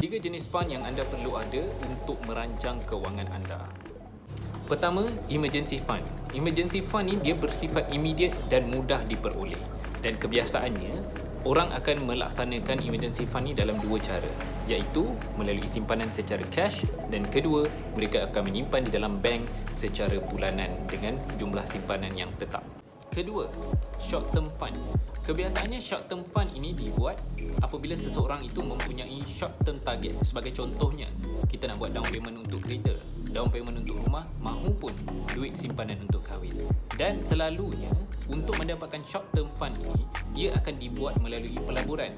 Tiga jenis fund yang anda perlu ada untuk merancang kewangan anda. Pertama, emergency fund. Emergency fund ni dia bersifat immediate dan mudah diperoleh. Dan kebiasaannya, orang akan melaksanakan emergency fund ni dalam dua cara, iaitu melalui simpanan secara cash, dan kedua, mereka akan menyimpan di dalam bank secara bulanan dengan jumlah simpanan yang tetap. Kedua, short term fund. Kebiasaannya short term fund ini dibuat apabila seseorang itu mempunyai short term target. Sebagai contohnya, kita nak buat down payment untuk kereta, down payment untuk rumah, mahupun duit simpanan untuk kahwin. Dan selalunya untuk mendapatkan short term fund ini, ia akan dibuat melalui pelaburan,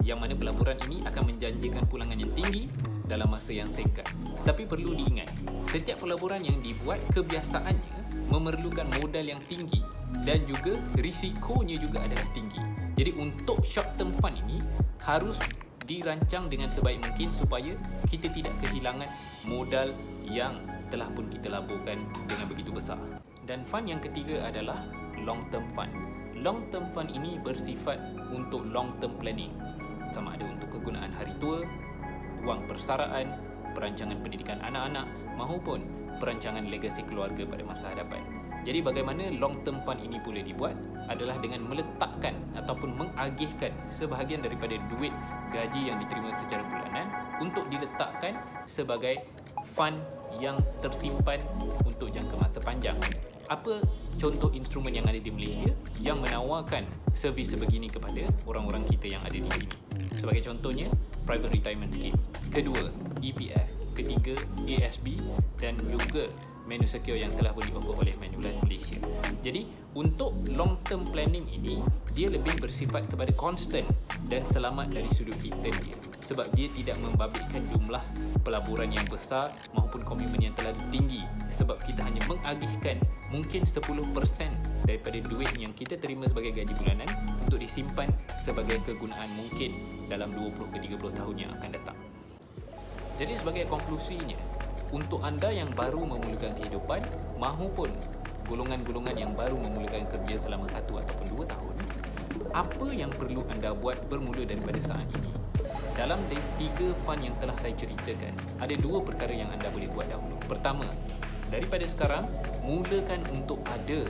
yang mana pelaburan ini akan menjanjikan pulangan yang tinggi dalam masa yang singkat. Tapi perlu diingat, setiap pelaburan yang dibuat kebiasaannya memerlukan modal yang tinggi dan juga risikonya juga adalah tinggi. Jadi untuk short term fund ini harus dirancang dengan sebaik mungkin supaya kita tidak kehilangan modal yang telah pun kita laburkan dengan begitu besar. Dan fund yang ketiga adalah long term fund. Long term fund ini bersifat untuk long term planning, sama ada untuk kegunaan hari tua, wang persaraan, perancangan pendidikan anak-anak mahupun perancangan legasi keluarga pada masa hadapan. Jadi bagaimana long term fund ini boleh dibuat adalah dengan meletakkan ataupun mengagihkan sebahagian daripada duit gaji yang diterima secara bulanan untuk diletakkan sebagai fund yang tersimpan untuk jangka masa panjang. Apa contoh instrumen yang ada di Malaysia yang menawarkan servis sebegini kepada orang-orang kita yang ada di sini? Sebagai contohnya, Private Retirement Scheme. Kedua, EPF. Ketiga, ASB, dan juga Menu Secure yang telah pun di-offer oleh Manulife Malaysia. Jadi, untuk long term planning ini, dia lebih bersifat kepada constant dan selamat dari sudut return dia. Sebab dia tidak membabitkan jumlah pelaburan yang besar maupun komitmen yang terlalu tinggi. Sebab kita hanya mengagihkan mungkin 10% daripada duit yang kita terima sebagai gaji bulanan untuk disimpan sebagai kegunaan mungkin dalam 20 ke 30 tahun yang akan datang. Jadi sebagai konklusinya, untuk anda yang baru memulakan kehidupan mahupun golongan-golongan yang baru memulakan kerja selama 1 ataupun 2 tahun, apa yang perlu anda buat bermula daripada saat ini? Dalam 3 fund yang telah saya ceritakan, ada 2 perkara yang anda boleh buat dahulu. Pertama, daripada sekarang, mulakan untuk ada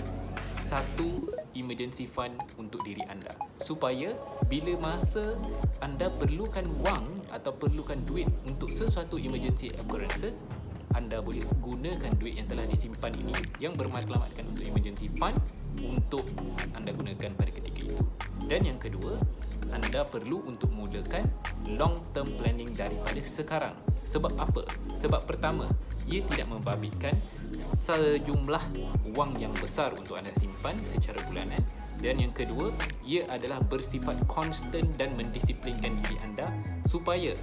satu emergency fund untuk diri anda, supaya bila masa anda perlukan wang atau perlukan duit untuk sesuatu emergency occurrences, anda boleh gunakan duit yang telah disimpan ini yang bermatlamatkan untuk emergency fund untuk anda gunakan pada ketika itu. Dan yang kedua, anda perlu untuk mulakan long term planning daripada sekarang. Sebab apa? Sebab pertama, ia tidak membabitkan sejumlah wang yang besar untuk anda simpan secara bulanan. Dan yang kedua, ia adalah bersifat konstan dan mendisiplinkan diri anda supaya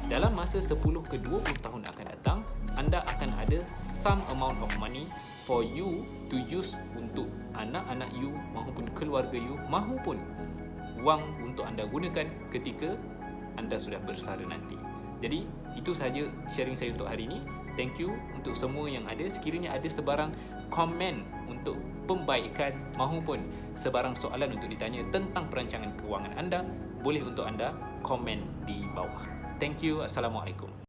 dalam masa 10 ke 20 tahun akan datang, anda akan ada some amount of money for you to use untuk anak-anak you maupun keluarga you mahupun wang untuk anda gunakan ketika anda sudah bersara nanti. Jadi itu sahaja sharing saya untuk hari ini. Thank you untuk semua yang ada. Sekiranya ada sebarang komen untuk pembaikan mahupun sebarang soalan untuk ditanya tentang perancangan kewangan anda, boleh untuk anda komen di bawah. Thank you. Assalamualaikum.